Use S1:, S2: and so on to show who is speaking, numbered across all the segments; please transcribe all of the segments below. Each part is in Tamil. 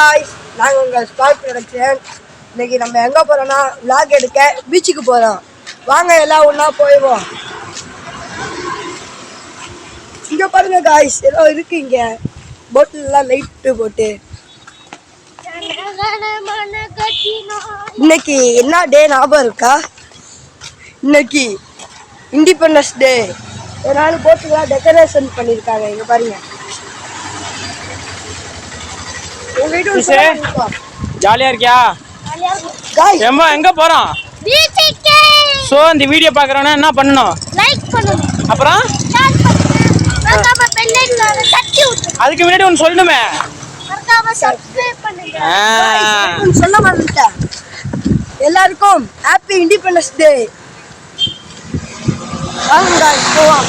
S1: காய்ஸ், நாங்கள் உங்கள் ஸ்பாட் ப்ரொடக்ஷன். இன்னைக்கு நம்ம எங்கே போகிறோன்னா விளாக் எடுக்க பீச்சுக்கு போகிறோம். வாங்க எல்லாம் ஒன்றா போயிடுவோம். இங்கே பாருங்க காய்ஸ், ஏதோ இருக்கு இங்கே போட்டிலெலாம் லைட்டு போட்டு. இன்னைக்கு என்ன டே ஞாபகம் இருக்கா? இன்னைக்கு இண்டிபெண்டன்ஸ் டே. ஒரு நாள் போட்டுலாம் டெக்கரேஷன் பண்ணியிருக்காங்க. இங்கே பாருங்க.
S2: ஜாலியா இருக்கியா? ஏம்மா எங்க போறோம்?
S3: பீச்சுக்கு.
S2: சோ இந்த வீடியோ பார்க்கறவனா என்ன பண்ணனும்?
S3: லைக் பண்ணனும்.
S2: அப்புறம்
S3: ஷேர் பண்ணனும். மறக்காம பெல் ஐகானை தட்டி விட்டுருங்க.
S2: அதுக்கு முன்னாடி ஒன்னு சொல்லணுமே.
S3: மறக்காம சப்ஸ்கிரைப் பண்ணுங்க.
S1: சொல்ல மறந்துட்டேன். எல்லாருக்கும் ஹாப்பி இண்டிபெண்டன்ஸ் டே. வாங்க गाइस போவோம்.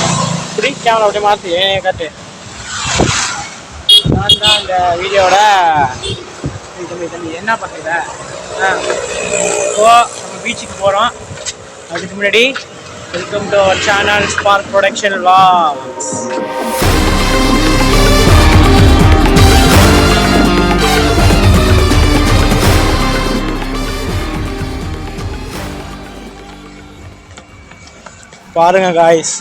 S2: இப்படி கேமரா அப்படியே மாத்தி காட்டு. நான் தான் இந்த வீடியோட என்ன பண்ணுறீங்க? இப்போ நம்ம பீச்சுக்கு போகிறோம். அதுக்கு முன்னாடி welcome to our channel spark production vlogs. பாருங்க காய்ஸ்,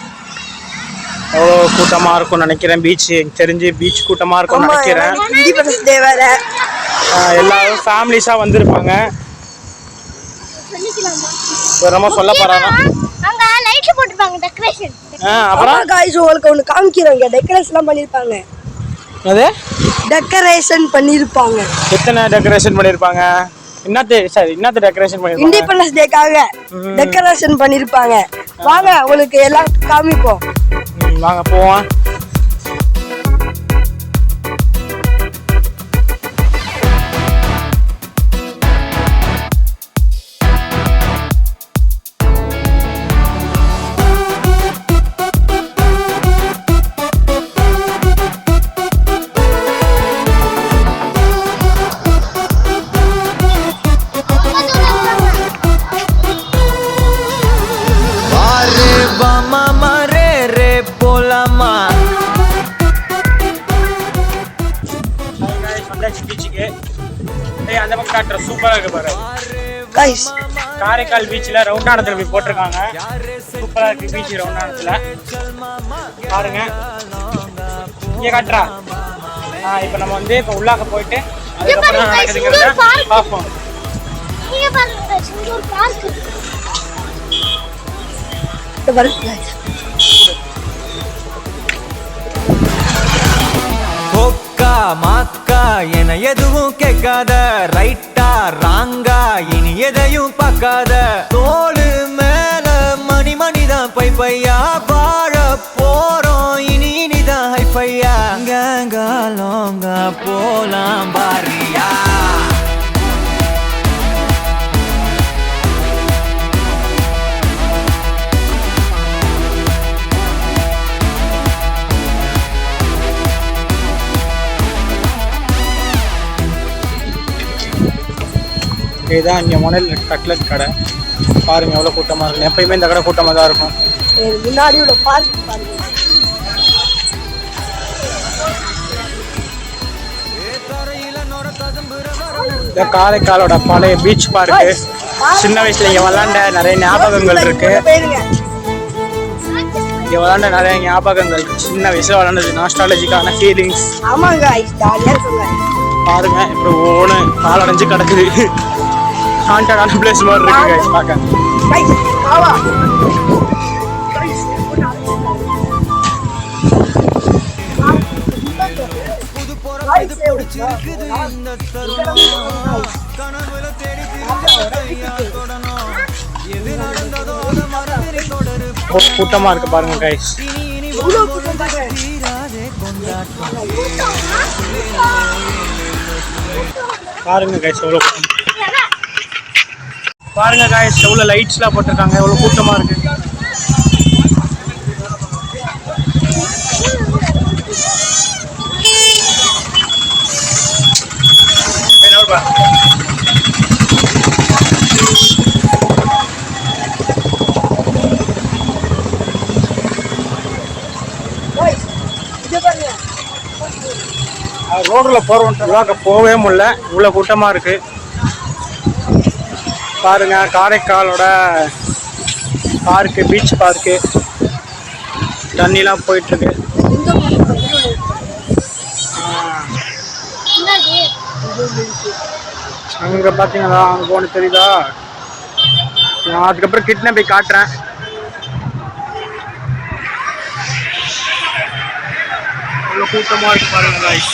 S2: எவ்வளோ கூட்டமாக இருக்கும்னு நினைக்கிறேன். பீச் தெரிஞ்சு பீச் கூட்டமாக இருக்கும்னு நினைக்கிறேன்.
S1: இண்டிபெண்டன்ஸ் டே வேற.
S2: எல்லாரும் ஃபேமிலிஸாக வந்திருப்பாங்க. ரொம்ப சொல்ல போறாங்க.
S3: அங்க லைட் போட்டுருப்பாங்க டெக்கரேஷன்.
S2: அப்புறம்
S1: காய்ஸ் உங்களுக்கு ஒன்று காமிக்கிறோங்க. டெக்கரேஷன்லாம் பண்ணியிருப்பாங்க.
S2: அது
S1: டெக்கரேஷன் பண்ணியிருப்பாங்க.
S2: எத்தனை டெக்கரேஷன் பண்ணியிருப்பாங்க? என்னத்து டெக்கரேஷன் பண்ணியிருப்பாங்க?
S1: இண்டிபெண்டன்ஸ் டேக்காக டெக்கரேஷன் பண்ணியிருப்பாங்க. வாங்க உங்களுக்கு எல்லாம் காமிப்போம்.
S2: வாங்க போவோம். அந்த பக்கம் காட்டுற சூப்பரா இருக்கு பாரு
S1: गाइस.
S2: காரைக்கால் பீச்ல ரவுண்டானத்துல போய் போட்டிருக்காங்க. சூப்பரா இருக்கு பீச் ரவுண்டானத்துல பாருங்க. இங்க காட்டுறா. இப்போ நம்ம வந்து இப்போ உள்ளாக்க போயிட்டு அதுக்கப்புறம் நடக்குதுங்கிறத பார்ப்போம்.
S3: இங்க பாருங்க, இங்க ஒரு பார்க் இருக்கு.
S1: இது பாருங்க गाइस.
S4: கொக்கா மாக்கா என எதுவும் கேட்காத, ரைட்டா ராங்கா இனி எதையும் பார்க்காத, தோளு மேல மணி மணிதான் பை பையா, வாழ போறோம் இனி இனிதான் ஹைஃபையா, கேங்கா லோங்கா போலாம் பாரியா.
S2: இதுதான் இங்கே மணல் கட்லட் கடை. பாருங்க எவ்வளோ கூட்டமாக இருக்கும். எப்பயுமே இந்த கடை கூட்டமாக தான் இருக்கும்.
S1: முன்னாடி உள்ள பார்க் பாருங்க.
S2: இந்த காரைக்காலோட பழைய பீச் பார்க்கு. சின்ன வயசுல இங்கே விளாண்ட நிறைய ஞாபகங்கள் இருக்கு. இங்கே விளாண்ட நிறைய ஞாபகங்கள் இருக்கு. சின்ன வயசுல விளாண்டது நாஸ்டாலஜிக்கான ஃபீலிங்ஸ்.
S1: ஆமாங்க गाइस, ஜாலியா இருக்குங்க.
S2: பாருங்க இப்போ ஓன காலடைஞ்சு கிடக்குது. ஹாண்டடான பிளேஸ் மாதிரி இருக்கு गाइस பார்க்க.
S1: गाइस ஆவா.
S2: கூட்டமா இருக்கு பாருங்க गाइस. பாருங்க गाइस எவ்வளோ பாருங்க गाइस எவ்வளோ லைட்ஸ்லாம் போட்டிருக்காங்க. எவ்வளோ கூட்டமா இருக்கு. ரோடில் போகிறவங்க போகவே முடியல, இவ்வளோ கூட்டமாக இருக்குது. பாருங்க, காரைக்காலோட பார்க்கு, பீச் பார்க்கு, தண்ணிலாம் போயிட்டுருக்கு. அங்கே பார்த்தீங்களா, அங்கே ஒன்று தெரியுதா? நான் அதுக்கப்புறம் கிட்ட போய் காட்டுறேன். அவ்வளோ கூட்டமாக இருக்கு பாருங்க guys.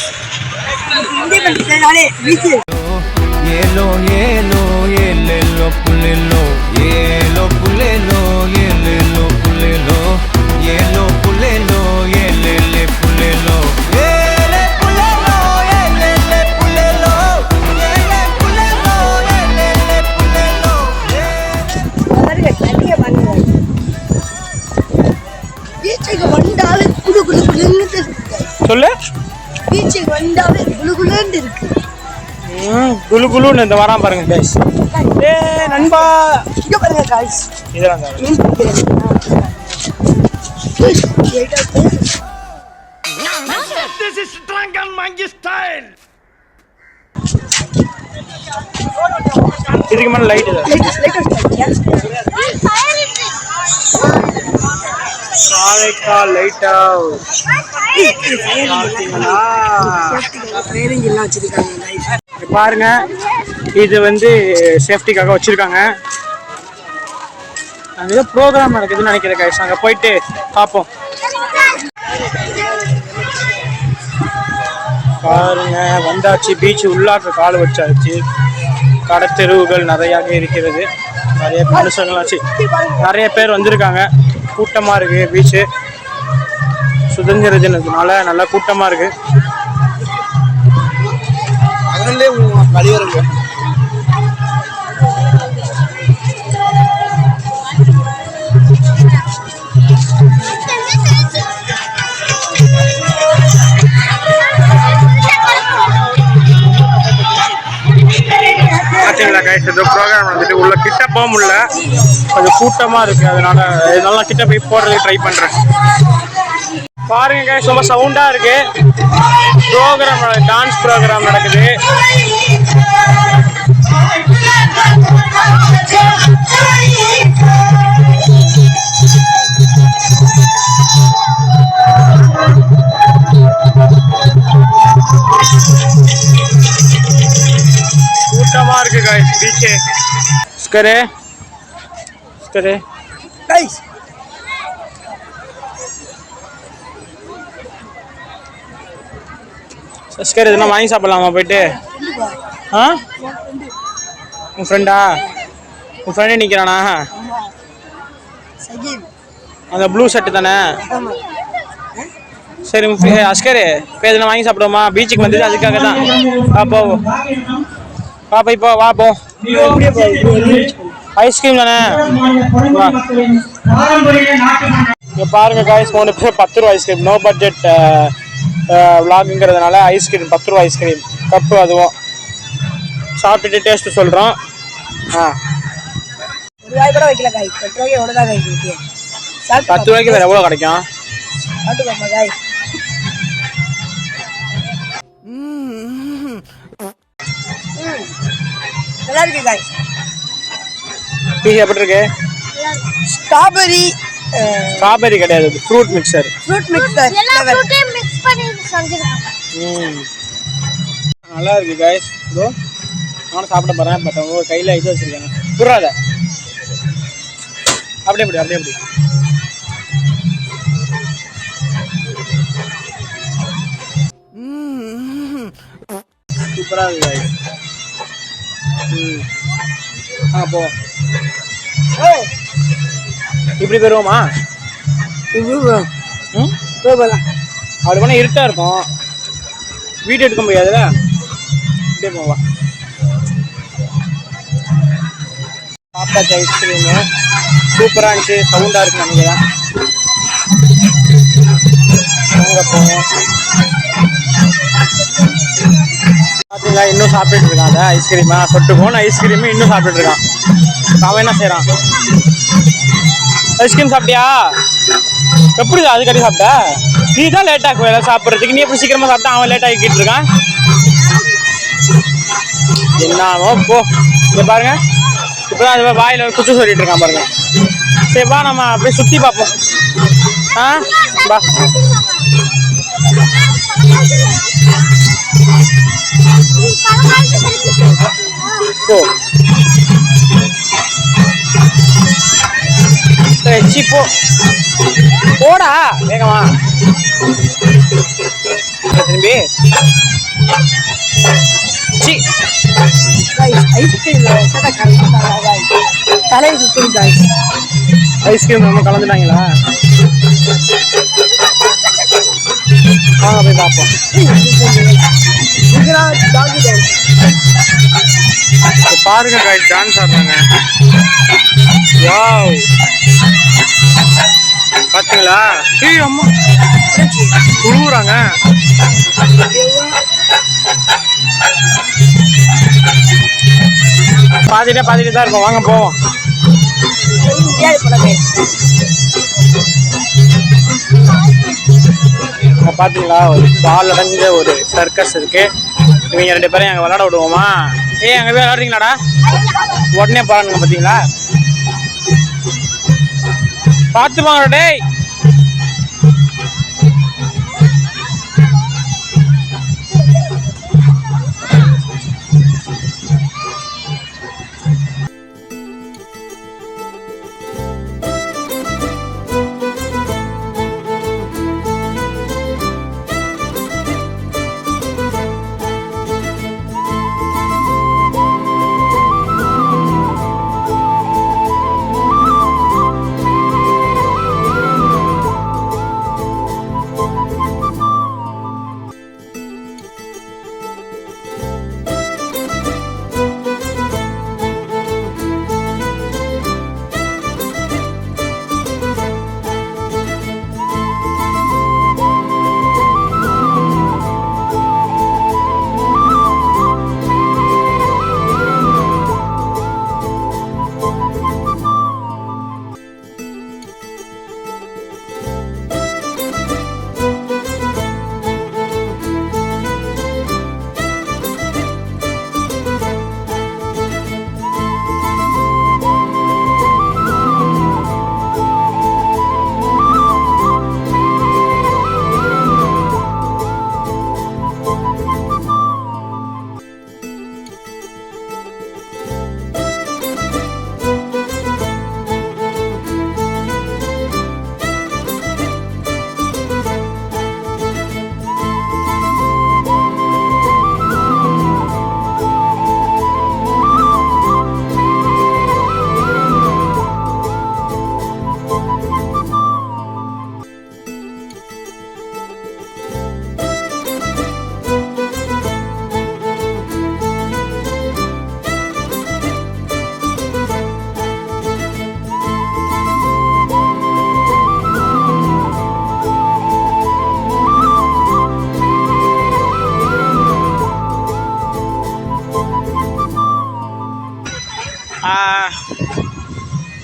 S4: ஏலோ ஏலோ ஏலோ புல்லேலோ ஏலோ புல்லேலோ ஏலோ புல்லேலோ ஏலோ புல்லேலோ ஏலே புல்லேலோ ஏலே புல்லேலோ ஏலே புல்லேலோ ஏலே புல்லேலோ ஏலே புல்லேலோ.
S1: பீச்சுக்கு வந்தாலே குளு குளு குளுன்னு இருக்கு.
S2: சொல்லு.
S1: பீச்சுக்கு வந்தாலே குளு குளுன்னு இருக்கு.
S2: குளு குளுன்னு இந்த வரான் பாருங்க கைஸ். ஏ நண்பா,
S1: இங்க பாருங்க கைஸ்.
S2: இதெல்லாம்
S1: மீன் பிடிக்கிறேன்.
S4: This is Drunken Monkey style.
S2: இதுக்கு மேலே லைட் இது காரைக்கால் லைட் ஹவுஸ். பாருங்க, இது வந்து சேஃப்டிக்காக வச்சிருக்காங்க. அங்கே ஏதோ ப்ரோக்ராம் நடக்குதுன்னு நினைக்கிறேன் கைஸ். அங்கே போயிட்டு பார்ப்போம். பாருங்க, வந்தாச்சு. பீச் உள்ளாக்க கால் வச்சாச்சு. கடத்தெருவுகள் நிறையாக இருக்கிறது. நிறைய மனுஷங்களாச்சு, நிறைய பேர் வந்திருக்காங்க. கூட்டமாக இருக்கு. பீச்சு சுதந்திர தினத்தினால நல்லா கூட்டமாக இருக்கு. கழிவறைங்க பார்த்தீங்களா கைஸ், இந்த ப்ரோக்ராம் வந்துட்டு உள்ள கிட்ட போக முடியல, கொஞ்சம் கூட்டமாக இருக்குது. அதனால நல்லா கிட்ட போய் போடுறதுக்கு ட்ரை பண்ணுறேன். பாருங்க கைஸ், ரொம்ப சவுண்டாக இருக்கு. ப்ரோக்ராம், டான்ஸ் ப்ரோக்ராம் நடக்குது. கூட்டமாக இருக்கு கைஸ் பீச்சு. ஸ்கரே ஸ்கரே
S1: கைஸ்,
S2: ஸ்கர் எதுனா வாங்கி சாப்பிடலாமா போயிட்டு? ஆ, உன் ஃப்ரெண்டா? உன் ஃப்ரெண்டு நிற்கிறானா? அந்த ப்ளூ ஷர்ட்டு தானே? சரி அஸ்கர், இப்போ எதுனா வாங்கி சாப்பிடுவோமா? பீச்சுக்கு வந்தது அதுக்காக தான். வா போ, வா போய் போ, வா போ. ஐஸ்கிரீம் தானே? வா. இங்கே பாருங்க காய்ஸ், 3 பேர் 10 ரூபா ஐஸ்கிரீம். நோ பட்ஜெட் விளாகுங்கிறதுனால ஐஸ்கிரீம் 10 ரூபா ஐஸ்கிரீம் கப்பு. அதுவும் சாப்பிட்டுட்டு டேஸ்ட்டு சொல்கிறோம். ஆ,
S1: ₹1 கூட வைக்கல காய். 10 ரூபாய்க்கு எவ்வளோ தான் காய் கொடுத்து?
S2: 10 ரூபாய்க்கு வேறு எவ்வளோ கிடைக்கும்?
S1: சாப்பிட்டு காய். நல்லா இருக்கு காய்.
S2: டீ எப்படி இருக்கு?
S1: ஸ்ட்ராபெரி
S2: ஸ்ட்ராபெரி கிடையாது, ஃப்ரூட் மிக்சர்.
S1: ஃப்ரூட் மிக்சர்
S3: எல்லா ஃப்ரூட்டையும் மிக்ஸ் பண்ணி செஞ்சிருக்காங்க.
S2: நல்லா இருக்கு கைஸ். இதோ நானும் சாப்பிட போகிறேன். பட் அவங்க கையில் இது வச்சுருக்காங்க. புறாத அப்படியே அப்படி அப்படியே அப்படி. சூப்பராக இருக்கு கைஸ். போ. இப்படி போயிருவோமா? அப்படி போனால் இருட்டாக இருக்கும், வீடியோ எடுக்க முடியாதுல்ல. இப்படியே போவா. சாப்பிட்டாச்சு ஐஸ்கிரீமு. சூப்பராக இருந்துச்சு. சவுண்டாக இருக்கு நினைக்கிறேன். அங்கே போவோம். பார்த்தீங்களா, இன்னும் சாப்பிட்டுட்டு இருக்கான். அந்த ஐஸ்கிரீமா சொட்டு போன ஐஸ்கிரீமு இன்னும் சாப்பிட்டுட்டு இருக்கான். அவன் என்ன செய்கிறான்? ஐஸ்கிரீம் சாப்பிட்டியா? எப்படி அது கட்டி சாப்பிட்ட? நீ தான் லேட் ஆகும் எல்லாம் சாப்பிட்றதுக்கு. நீ எப்படி சீக்கிரமா சாப்பிட்டா அவன் லேட் ஆகிக்கிட்டு இருக்கான். என்னவோ போ. இங்க பாருங்க, இப்பதான் அது வாயில குச்சி சொல்லிட்டு இருக்கான் பாருங்க. சரி வா நம்ம அப்படியே சுத்தி பார்ப்போம். வா. போ. போ போடா வேகமா திரும்பி. ஐஸ்கிரீம் நம்ம கலந்துட்டாங்களா? வாங்க போய் பார்ப்போம். பாருங்க காய்ஸ், டான்ஸ் ஆடுறாங்க. வாவ், பாத்தீங்களா? ஏய் அம்மா குழுவுறாங்க. பாத்துட்டே தான் இருக்கும். வாங்க போவோம். பாத்தீங்களா, ஒரு பால் அடைஞ்ச ஒரு சர்க்கஸ் இருக்கு. இவங்க 2 பேரும் அங்க விளையாட விடுவோமா? அங்க போய் விளையாடுறீங்களாடா? உடனே பாருங்க. பாத்தீங்களா, பார்த்து வாங்க டேய்.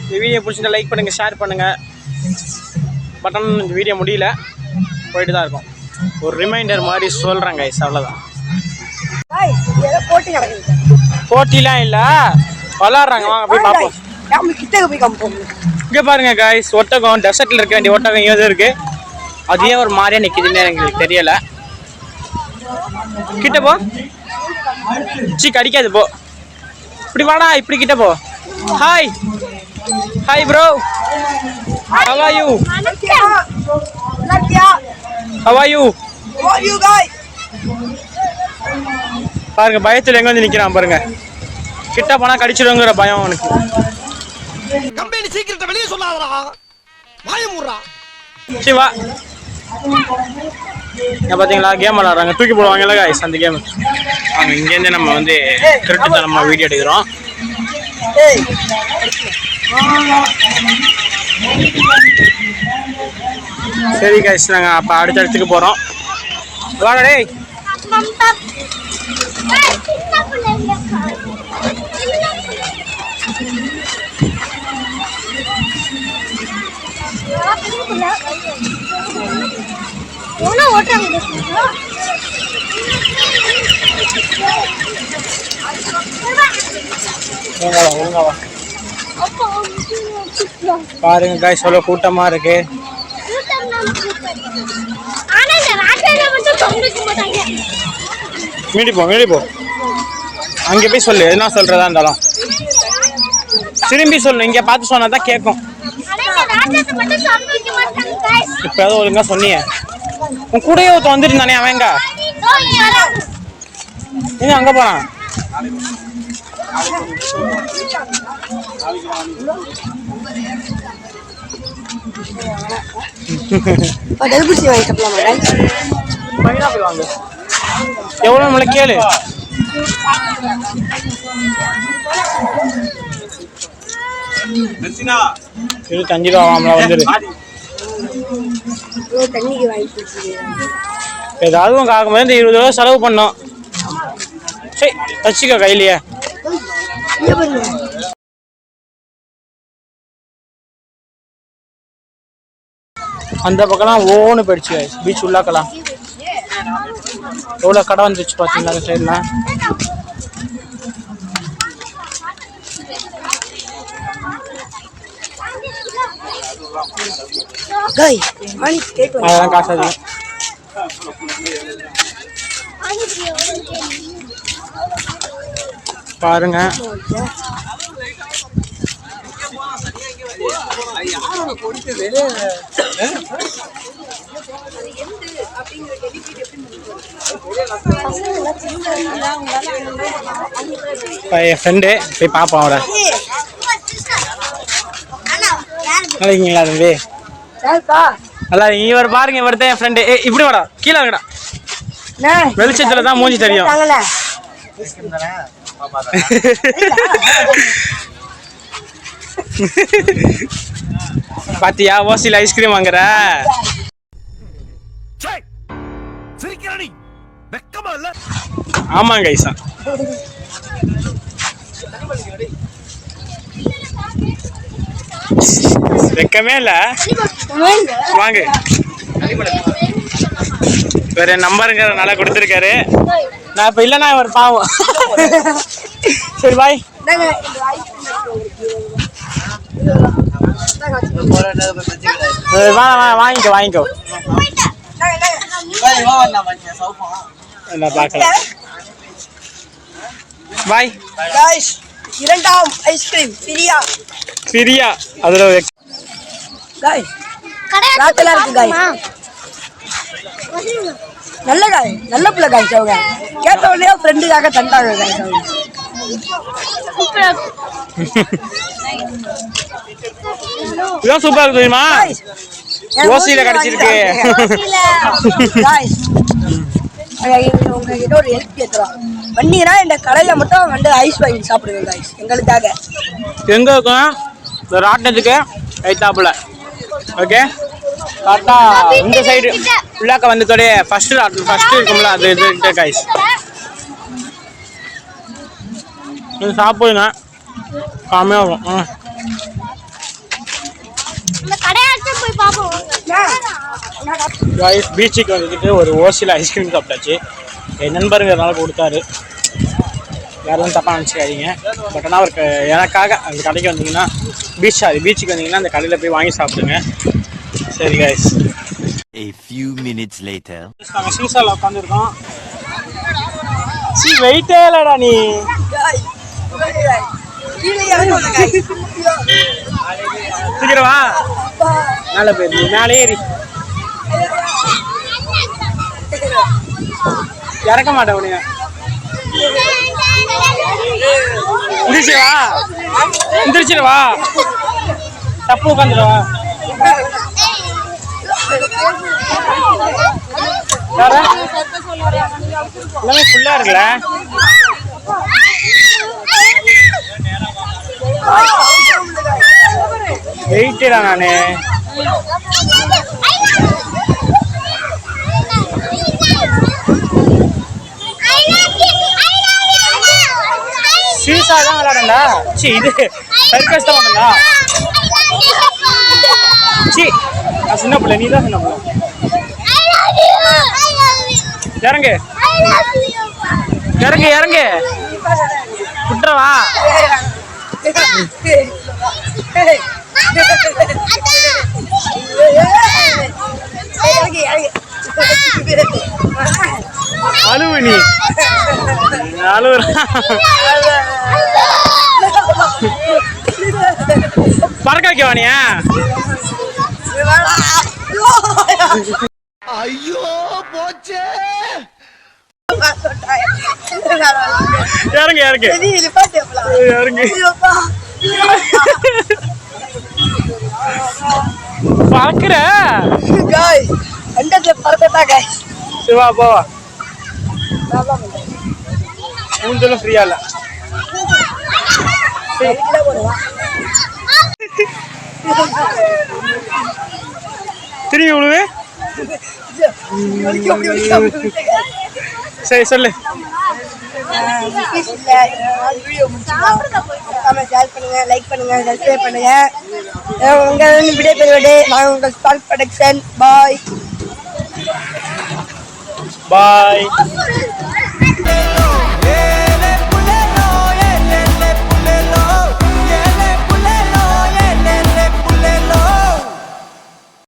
S2: இந்த வீடியோ பிடிச்சிருந்தா லைக் பண்ணுங்கள், ஷேர் பண்ணுங்கள். பட்டன் இந்த வீடியோ முடியல, போயிட்டு தான் இருக்கும். ஒரு ரிமைண்டர் மாதிரி சொல்கிறேன் கைஸ், அவ்வளோதான். போட்டிலாம் இல்லை, விளாட்றாங்க. வாங்க போய் பார்ப்போம். இங்கே பாருங்க கைஸ், ஒட்டகம் டெசர்ட்டில் இருக்க வேண்டிய ஒட்டகம் இங்கே இருக்குது. அது ஏன் ஒரு மாதிரியாக நிற்கிதுன்னு எங்களுக்கு தெரியலை. கிட்ட போ, கடிக்காது போ. இப்படி வாடா, இப்படி கிட்ட போ. Hi hi bro, how are you? How are you? பாருங்க, பயத்துல எங்க வந்து நிக்கிறான் பாருங்க. கிட்ட போனா கடிச்சிடுங்கிற பயம் அவனுக்கு.
S4: கம்பெனி சீக்கிரத்தை வெளியே சொல்லாதடா, வாயை மூடுறா.
S2: சரி வா. பாத்தீங்களா, கேம் விளாடுறாங்க, தூக்கி போடுவாங்கல்ல கைஸ், அந்த கேம். அவங்க இங்கேருந்து நம்ம வந்து திருட்டுத்தனமா வீடியோ எடுக்கிறோம். சரி கைஸ், நாங்க அப்ப அடுத்த இடத்துக்கு போறோம். வாடா டேய்.
S3: போட்டாங்க.
S2: ஒழுங்கா வா. பாருங்க காய்ஸ் எவ்வளோ கூட்டமா இருக்கு.
S3: ஆனா இந்த ராட்டையில மட்டும் தொங்கிக்க மாட்டாங்க.
S2: மீடி போ அங்கே போய் சொல்லு. என்ன சொல்றதா இருந்தாலும் திரும்பி சொல்லு. இங்க பார்த்து சொன்னா தான் கேட்கும்.
S3: ஆனா இந்த ராட்டையில மட்டும் தொங்கிக்க மாட்டாங்க गाइस.
S2: இப்போ ஏதோ ஒழுங்கா சொன்னீங்க. உன் கூடயே ஒருத்தன் வந்துட்டு இருந்தானே அவன் எங்க அங்க போனான்?
S1: தடுப்பூசி வாங்கி சாப்பிடலாமா?
S2: பைனாப்பிள் வாங்க. எவ்வளோ நம்மள கேளு. 25 ரூபா வாங்கலாம் வந்துரு.
S1: தண்ணிக்கு வாங்கி
S2: ஏதாவது உங்க ஆகும்போது இந்த 20 ரூபா செலவு பண்ணோம். சரி வச்சுக்கோ கையிலேயே. அந்த பக்கம்லாம் ஓன்னு போயிடுச்சு பீச் உள்ளாக்கலாம். எவ்வளோ கடை வந்துருச்சு பார்த்தீங்களா அந்த சைட்லாம். அதெல்லாம் காசு அதிகம். பாருங்க என் ஃப்ரெண்டு போய் பார்ப்போம் அவரை. நல்லா இருக்கீங்களா தம்பி? நல்லா இருக்கீங்க. இவர் பாருங்க, இவர் தான் என் ஃப்ரெண்டு. இப்படி வாடா, கீழே இருக்கடா. வெளிச்சத்துல தான் மூஞ்சி தெரியும். பாத்தியா ஓசில ஐஸ்கிரீம் வாங்குற? ஆமாங்க ஐசா. வெக்கமே இல்ல. வாங்க. வேற நம்பருங்கிறதுனால கொடுத்துருக்காரு. நான் இப்ப இல்லைன்னா இவர் பாவம். சரி பாய். வாங்கிக்கோ. பார்க்கலாம். பாய்.
S1: இரண்டாம் ஐஸ்கிரீம் பிரியா. அதுல ராட்டெல்லாம் இருக்கு காய். நல்ல காய், நல்ல பிள்ளை காய். அவங்க கேட்ட உடனே ஃப்ரெண்டுக்காக தந்தாங்க காய்.
S2: இதான் சூப்பரா இருக்கு தெரியுமா? ஓசியில கிடைச்சிருக்கு.
S1: உங்ககிட்ட ஒரு ஹெல்ப் கேட்குறோம். வந்தீங்கன்னா இந்த கடையில மட்டும் வந்து ஐஸ் வாங்கி சாப்பிடுங்க காய்ஸ் எங்களுக்காக.
S2: எங்க இருக்கும்? இந்த ராட்டத்துக்கு ஐத்தாப்புல. ஓகே, கரெக்டா இந்த சைடு உள்ளாக்க வந்ததோட ஃபர்ஸ்ட் இருக்கும்ல, அது இது காய்ஸ். இது சாப்பிடுங்க, கம்மியாக இருக்கும். பீச்சுக்கு வந்துட்டு ஒரு ஓசியில் ஐஸ்கிரீம் சாப்பிட்டாச்சு. என் நண்பருங்கிறதுனால கொடுத்தாரு. யாரும் தப்பாக நினச்சிக்காதீங்க. பட் ஆனால் அவருக்கு எனக்காக அந்த கடைக்கு வந்தீங்கன்னா பீச்சுக்கு வந்தீங்கன்னா அந்த கடையில் போய் வாங்கி சாப்பிடுங்க. சரி guys.
S5: A few minutes later.
S2: நாங்கள் சீசாவில் உட்காந்துருக்கோம். வெயிட்டே இல்லடா நீ. சீக்கிரம் வா. மேலே போயிரு, மேலே ஏறி இறக்க மாட்டேன் உனைய. எந்திரிச்சிடவா, தப்பு உட்காந்துடவா. எல்லாமே ஃபுல்லா இருக்குல்ல. வெயிட்டா நானு. சீசா தான் விளையாடா. சி இது சர்க்கஸ் தான் பண்ணா. சி நான் சின்ன பிள்ளை, நீ தான் சின்ன பிள்ளை. இறங்கு இறங்கு இறங்கு குட்டுறவா அழுவு நீ அழுவுற பறக்க வைக்கவா நீ
S4: ஐயோ போச்சே
S2: இறங்கு இறங்கு இறங்கு பறக்குற சிவா போவா மூஞ்சலும் ஃப்ரீயா இல்ல திரும்பி விழுவு சரி சொல்லு
S1: லைக் பண்ணுங்க சப்ஸ்கிரைப் பண்ணுங்க உங்க விடை பெறுவது நான் உங்கள் ஸ்பார்க் ப்ரொடக்ஷன் பாய்
S2: பாய்